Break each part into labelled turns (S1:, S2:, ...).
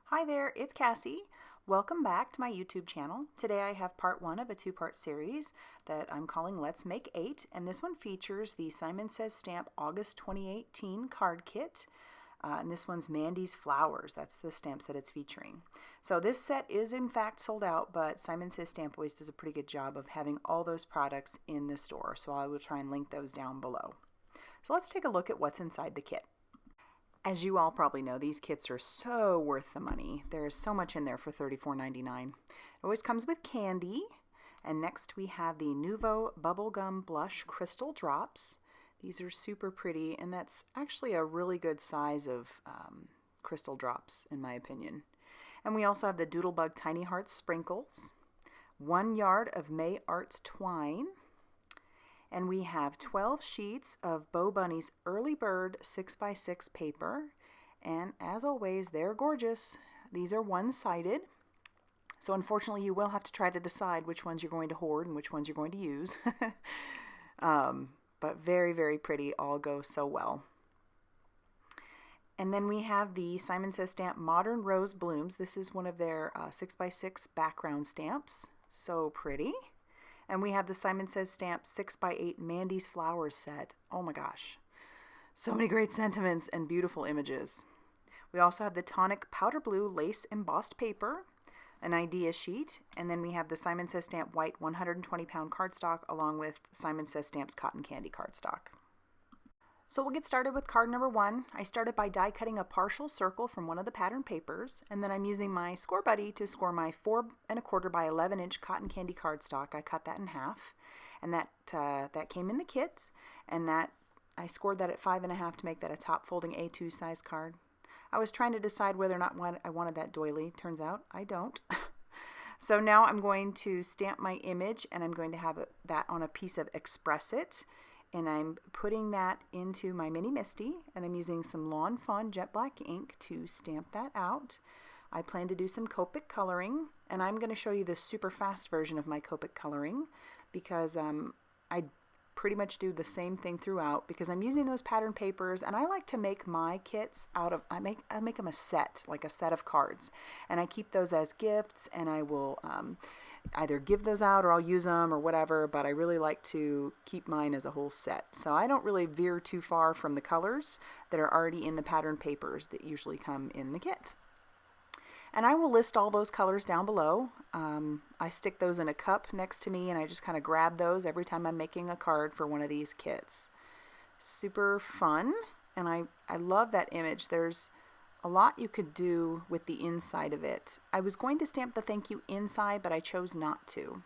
S1: Hi there, it's Cassie. Welcome back to my YouTube channel. Today I have part one of a two-part series that I'm calling Let's Make 8, and this one features the Simon Says Stamp August 2018 card kit. And this one's Mandy's Flowers. That's the stamps that it's featuring. So this set is in fact sold out, but Simon Says Stamp always does a pretty good job of having all those products in the store, so I will try and link those down below. So let's take a look at what's inside the kit. As you all probably know, these kits are so worth the money. There's so much in there for $34.99. It always comes with candy. And next we have the Nuvo Bubblegum Blush Crystal Drops. These are super pretty, and that's actually a really good size of crystal drops, in my opinion. And we also have the Doodlebug Tiny Hearts Sprinkles, 1 yard of May Arts Twine, and we have 12 sheets of Bo Bunny's Early Bird 6x6 paper. And as always, they're gorgeous. These are one-sided. So unfortunately, you will have to try to decide which ones you're going to hoard and which ones you're going to use. But very, very pretty. All go so well. And then we have the Simon Says Stamp Modern Rose Blooms. This is one of their 6x6 background stamps. So pretty. And we have the Simon Says Stamp 6x8 Mandy's Flowers set. Oh my gosh. So many great sentiments and beautiful images. We also have the Tonic Powder Blue Lace Embossed Paper, an idea sheet, and then we have the Simon Says Stamp White 120-pound cardstock along with Simon Says Stamp's Cotton Candy cardstock. So we'll get started with card number 1. I started by die cutting a partial circle from one of the pattern papers, and then I'm using my Score Buddy to score my 4 1/4 by 11 inch cotton candy cardstock. I cut that in half, and that came in the kit, and that I scored that at 5 1/2 to make that a top folding A2 size card. I was trying to decide whether or not I wanted that doily. Turns out I don't. So now I'm going to stamp my image, and I'm going to have that on a piece of Express It. And I'm putting that into my Mini Misty, and I'm using some Lawn Fawn Jet Black ink to stamp that out. I plan to do some Copic coloring, and I'm going to show you the super fast version of my Copic coloring because I pretty much do the same thing throughout because I'm using those pattern papers, and I like to make my kits out of, I make them a set, like a set of cards, and I keep those as gifts, and I will either give those out or I'll use them or whatever, but I really like to keep mine as a whole set. So I don't really veer too far from the colors that are already in the pattern papers that usually come in the kit. And I will list all those colors down below. I stick those in a cup next to me, and I just kind of grab those every time I'm making a card for one of these kits. Super fun, and I love that image. There's a lot you could do with the inside of it. I was going to stamp the thank you inside, but I chose not to.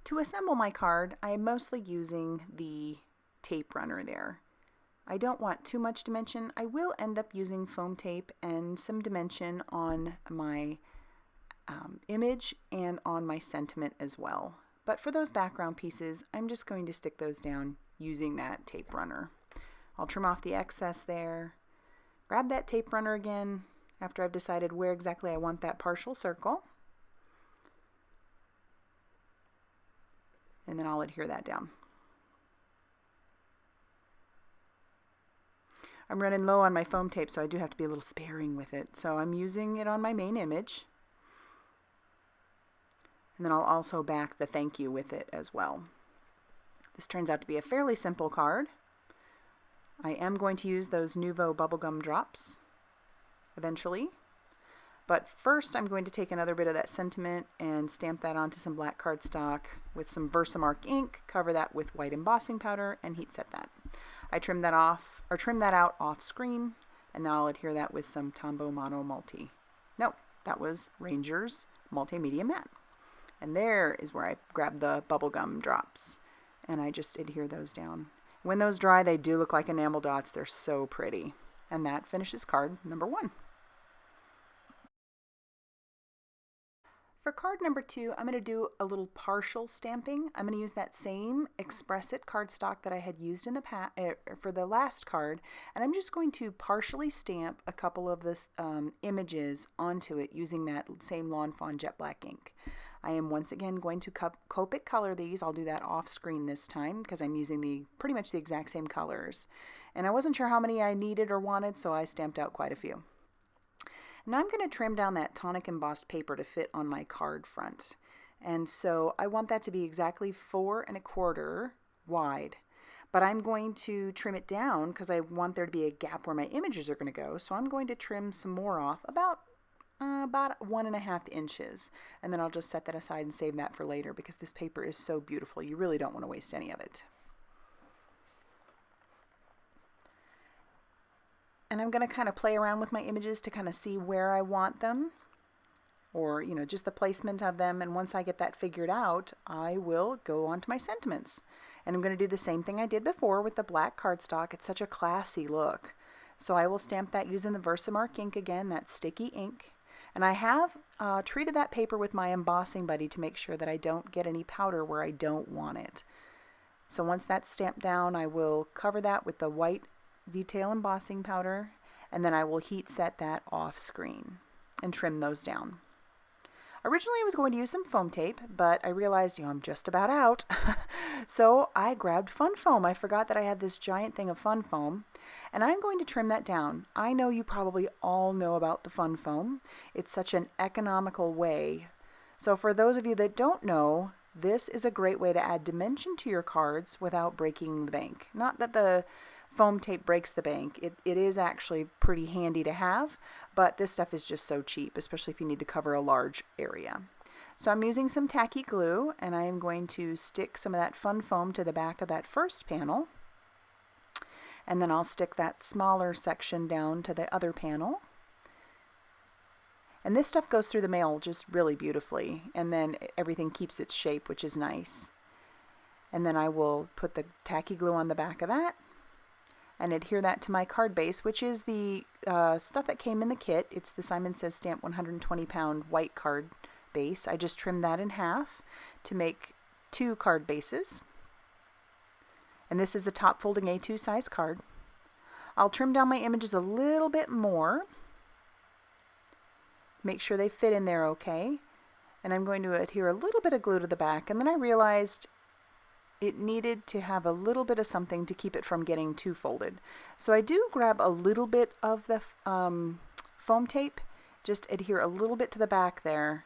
S1: To assemble my card, I am mostly using the tape runner there. I don't want too much dimension. I will end up using foam tape and some dimension on my image and on my sentiment as well. But for those background pieces, I'm just going to stick those down using that tape runner. I'll trim off the excess there. Grab that tape runner again after I've decided where exactly I want that partial circle. And then I'll adhere that down. I'm running low on my foam tape, so I do have to be a little sparing with it. So I'm using it on my main image. And then I'll also back the thank you with it as well. This turns out to be a fairly simple card. I am going to use those Nuvo bubblegum drops eventually. But first I'm going to take another bit of that sentiment and stamp that onto some black cardstock with some Versamark ink, cover that with white embossing powder, and heat set that. I trim that out off screen, and now I'll adhere that with some Tombow Mono Multi. No, that was Ranger's Multimedia Matte. And there is where I grab the bubblegum drops, and I just adhere those down. When those dry, they do look like enamel dots. They're so pretty. And that finishes card number 1. For card number 2, I'm going to do a little partial stamping. I'm going to use that same Express It cardstock that I had used in the for the last card, and I'm just going to partially stamp a couple of the images onto it using that same Lawn Fawn Jet Black ink. I am once again going to Copic color these. I'll do that off screen this time because I'm using pretty much the exact same colors. And I wasn't sure how many I needed or wanted, so I stamped out quite a few. Now I'm going to trim down that tonic embossed paper to fit on my card front. And so I want that to be exactly 4 1/4 wide. But I'm going to trim it down because I want there to be a gap where my images are going to go. So I'm going to trim some more off, about 1.5 inches. And then I'll just set that aside and save that for later because this paper is so beautiful. You really don't want to waste any of it. And I'm going to kind of play around with my images to kind of see where I want them, or, you know, just the placement of them. And once I get that figured out, I will go on to my sentiments. And I'm going to do the same thing I did before with the black cardstock. It's such a classy look. So I will stamp that using the Versamark ink again, that sticky ink. And I have treated that paper with my embossing buddy to make sure that I don't get any powder where I don't want it. So once that's stamped down, I will cover that with the white detail embossing powder, and then I will heat set that off screen and trim those down. Originally I was going to use some foam tape, but I realized, I'm just about out. So I grabbed fun foam. I forgot that I had this giant thing of fun foam, and I'm going to trim that down. I know you probably all know about the fun foam. It's such an economical way. So for those of you that don't know, this is a great way to add dimension to your cards without breaking the bank. Not that the foam tape breaks the bank. It is actually pretty handy to have, but this stuff is just so cheap, especially if you need to cover a large area. So I'm using some tacky glue, and I am going to stick some of that fun foam to the back of that first panel, and then I'll stick that smaller section down to the other panel. And this stuff goes through the mail just really beautifully, and then everything keeps its shape, which is nice. And then I will put the tacky glue on the back of that and adhere that to my card base, which is the stuff that came in the kit. It's the Simon Says Stamp 120-pound white card base. I just trimmed that in half to make 2 card bases. And this is a top folding A2 size card. I'll trim down my images a little bit more. Make sure they fit in there okay. And I'm going to adhere a little bit of glue to the back. And then I realized it needed to have a little bit of something to keep it from getting too folded. So I do grab a little bit of the foam tape, just adhere a little bit to the back there,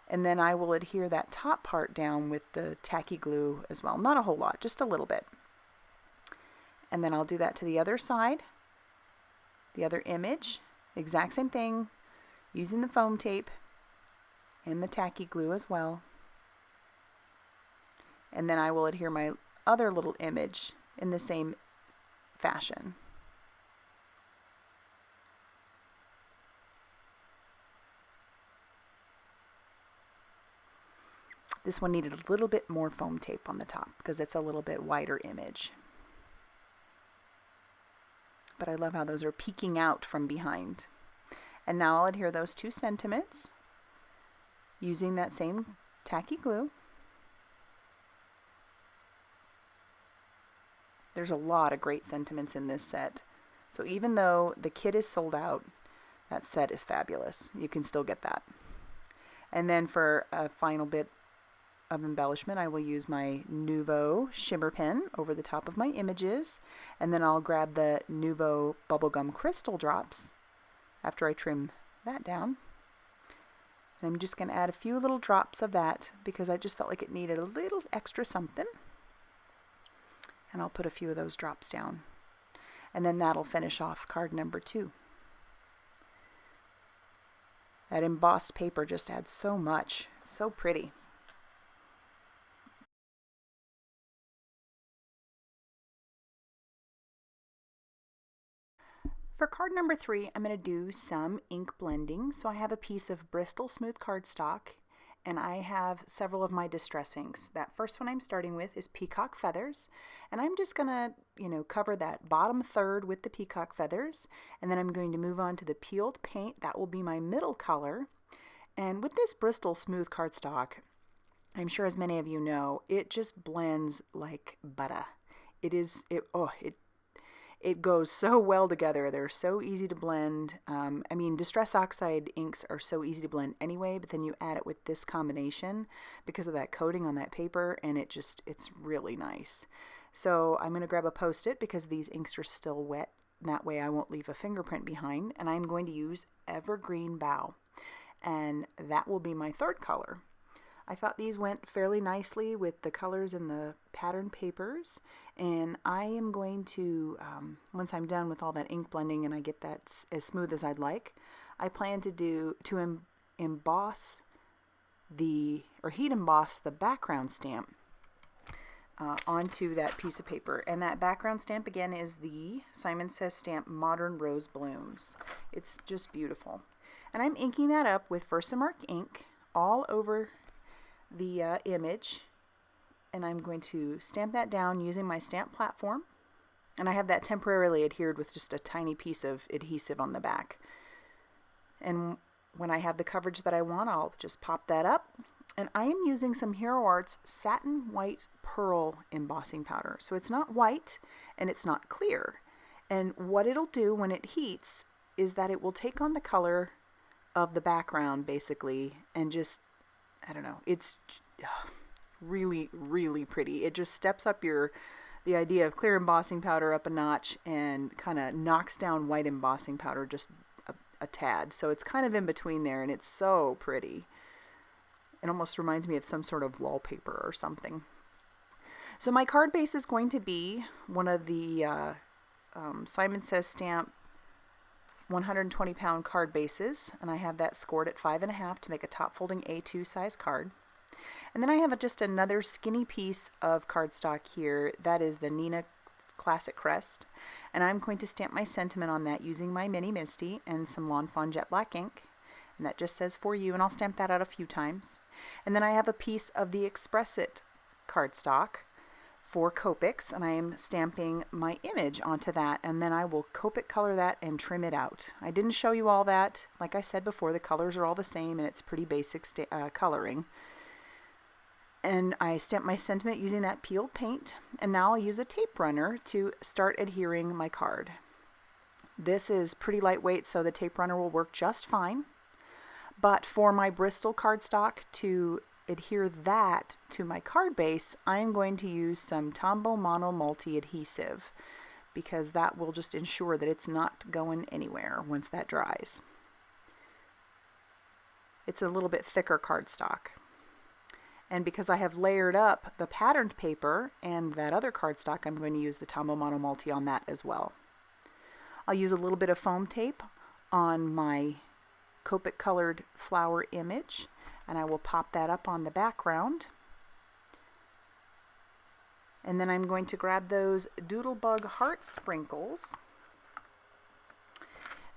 S1: and then I will adhere that top part down with the tacky glue as well. Not a whole lot, just a little bit. And then I'll do that to the other side, the other image, exact same thing, using the foam tape and the tacky glue as well. And then I will adhere my other little image in the same fashion. This one needed a little bit more foam tape on the top because it's a little bit wider image. But I love how those are peeking out from behind. And now I'll adhere those 2 sentiments using that same tacky glue. There's a lot of great sentiments in this set. So even though the kit is sold out, that set is fabulous. You can still get that. And then for a final bit of embellishment, I will use my Nuvo Shimmer pen over the top of my images. And then I'll grab the Nuvo Bubblegum Crystal Drops after I trim that down. And I'm just going to add a few little drops of that because I just felt like it needed a little extra something. And I'll put a few of those drops down. And then that'll finish off card number 2. That embossed paper just adds so much. It's so pretty. For card number 3, I'm going to do some ink blending. So I have a piece of Bristol smooth cardstock, and I have several of my distress inks. That first one I'm starting with is Peacock Feathers, and I'm just going to, cover that bottom third with the peacock feathers, and then I'm going to move on to the peeled paint. That will be my middle color. And with this Bristol smooth cardstock, I'm sure as many of you know, it just blends like butter. It goes so well together. They're so easy to blend. Distress oxide inks are so easy to blend anyway, but then you add it with this combination because of that coating on that paper, and it's really nice. So I'm going to grab a Post-it because these inks are still wet that way I won't leave a fingerprint behind. And I'm going to use Evergreen Bough, and that will be my third color. I thought these went fairly nicely with the colors in the pattern papers, and I am going to, once I'm done with all that ink blending and I get that as smooth as I'd like, I plan to emboss heat emboss the background stamp onto that piece of paper. And that background stamp again is the Simon Says stamp Modern Rose Blooms. It's just beautiful. And I'm inking that up with Versamark ink all over the image, and I'm going to stamp that down using my stamp platform, and I have that temporarily adhered with just a tiny piece of adhesive on the back. And when I have the coverage that I want, I'll just pop that up. And I am using some Hero Arts Satin White Pearl embossing powder. So it's not white and it's not clear. And what it'll do when it heats is that it will take on the color of the background basically, and just, I don't know, it's really, really pretty. It just steps up the idea of clear embossing powder up a notch and kind of knocks down white embossing powder just a tad. So it's kind of in between there, and it's so pretty. It almost reminds me of some sort of wallpaper or something. So my card base is going to be one of the Simon Says stamp 120 pound card bases, and I have that scored at 5.5 to make a top folding A2 size card. And then I have just another skinny piece of cardstock here. That is the Nina Classic Crest, and I'm going to stamp my sentiment on that using my Mini Misty and some Lawn Fawn Jet Black ink, and that just says for you, and I'll stamp that out a few times. And then I have a piece of the Express It cardstock for Copics, and I am stamping my image onto that, and then I will Copic color that and trim it out. I didn't show you all that. Like I said before, the colors are all the same, and it's pretty basic coloring. And I stamp my sentiment using that peeled paint, and now I'll use a tape runner to start adhering my card. This is pretty lightweight, so the tape runner will work just fine. But for my Bristol cardstock, to adhere that to my card base, I'm going to use some Tombow Mono Multi adhesive, because that will just ensure that it's not going anywhere once that dries. It's a little bit thicker cardstock. And because I have layered up the patterned paper and that other cardstock, I'm going to use the Tombow Mono Multi on that as well. I'll use a little bit of foam tape on my Copic colored flower image, and I will pop that up on the background. And then I'm going to grab those Doodlebug heart sprinkles,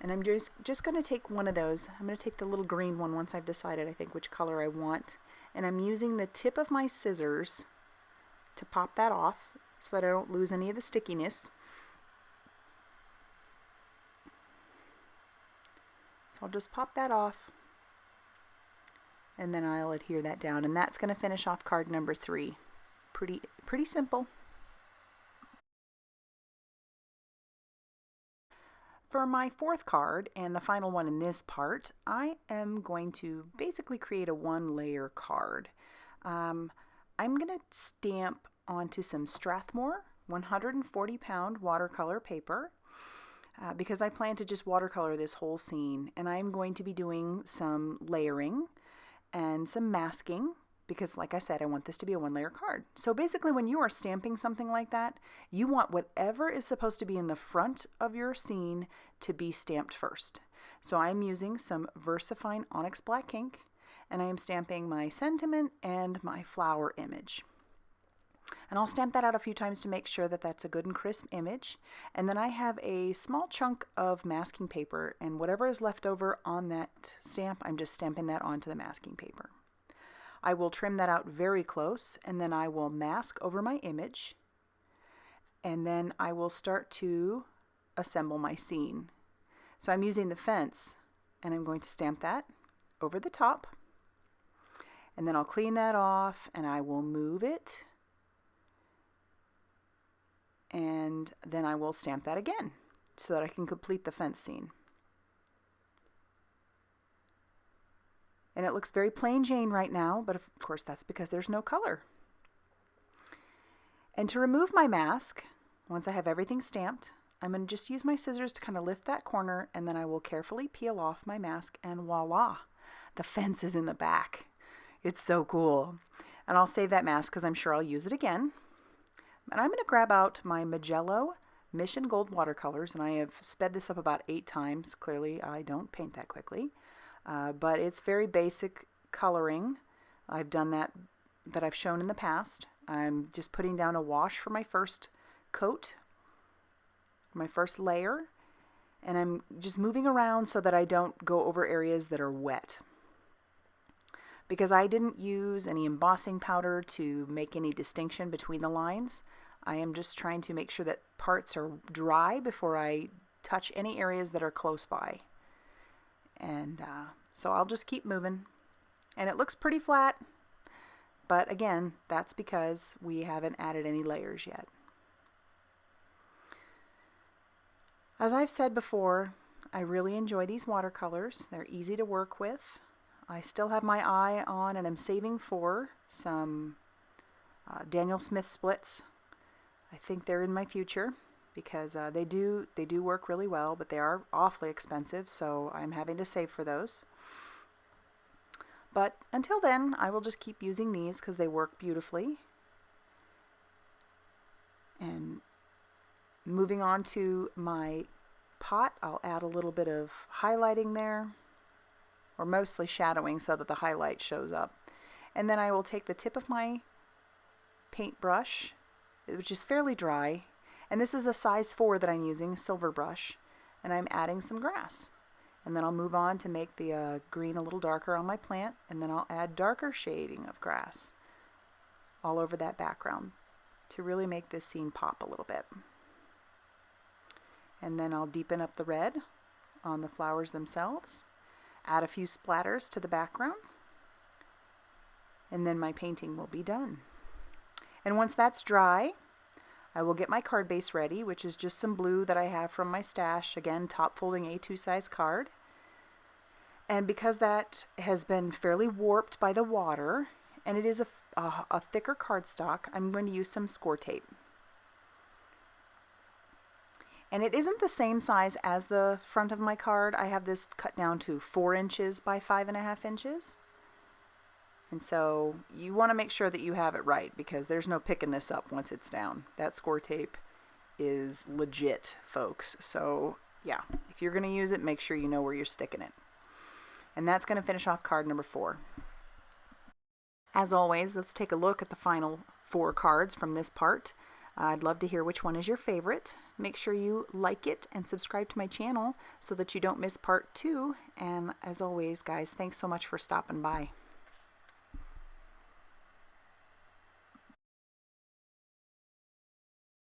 S1: and I'm just going to take one of those. I'm going to take the little green one once I've decided, I think, which color I want. And I'm using the tip of my scissors to pop that off so that I don't lose any of the stickiness. So I'll just pop that off, and then I'll adhere that down, and that's going to finish off card number 3. Pretty simple. For my fourth card, and the final one in this part, I am going to basically create a one-layer card. I'm going to stamp onto some Strathmore 140 pound watercolor paper, because I plan to just watercolor this whole scene, and I'm going to be doing some layering and some masking, because like I said, I want this to be a one-layer card. So basically when you are stamping something like that, you want whatever is supposed to be in the front of your scene to be stamped first. So I'm using some VersaFine Onyx Black ink, and I am stamping my sentiment and my flower image. And I'll stamp that out a few times to make sure that that's a good and crisp image. And then I have a small chunk of masking paper, and whatever is left over on that stamp, I'm just stamping that onto the masking paper. I will trim that out very close, and then I will mask over my image, and then I will start to assemble my scene. So I'm using the fence, and I'm going to stamp that over the top, and then I'll clean that off, and I will move it, and then I will stamp that again so that I can complete the fence scene. And it looks very plain Jane right now, but of course that's because there's no color. And to remove my mask, once I have everything stamped, I'm going to just use my scissors to kind of lift that corner, and then I will carefully peel off my mask, and voila, the fence is in the back. It's so cool. And I'll save that mask because I'm sure I'll use it again. And I'm going to grab out my Magello Mission Gold watercolors, and I have sped this up about 8 times. Clearly, I don't paint that quickly, but it's very basic coloring. I've done that I've shown in the past. I'm just putting down a wash for my first coat, my first layer, and I'm just moving around so that I don't go over areas that are wet. Because I didn't use any embossing powder to make any distinction between the lines, I am just trying to make sure that parts are dry before I touch any areas that are close by. And so I'll just keep moving. And it looks pretty flat, but again, that's because we haven't added any layers yet. As I've said before, I really enjoy these watercolors. They're easy to work with. I still have my eye on, and I'm saving for some Daniel Smith splits. I think they're in my future because they do work really well, but they are awfully expensive, so I'm having to save for those. But until then, I will just keep using these because they work beautifully. And moving on to my pot, I'll add a little bit of highlighting there, or mostly shadowing so that the highlight shows up. And then I will take the tip of my paintbrush, which is fairly dry, and this is a size 4 that I'm using, silver brush, and I'm adding some grass. And then I'll move on to make the green a little darker on my plant, and then I'll add darker shading of grass all over that background to really make this scene pop a little bit. And then I'll deepen up the red on the flowers themselves, add a few splatters to the background, and then my painting will be done. And once that's dry, I will get my card base ready, which is just some blue that I have from my stash. Again, top folding A2 size card. And because that has been fairly warped by the water, and it is a thicker cardstock, I'm going to use some score tape. And it isn't the same size as the front of my card. I have this cut down to 4 inches by 5.5 inches. And so you want to make sure that you have it right, because there's no picking this up once it's down. That score tape is legit, folks. So yeah, if you're going to use it, make sure you know where you're sticking it. And that's going to finish off card number 4. As always, let's take a look at the final 4 cards from this part. I'd love to hear which one is your favorite. Make sure you like it and subscribe to my channel so that you don't miss part 2. And as always, guys, thanks so much for stopping by.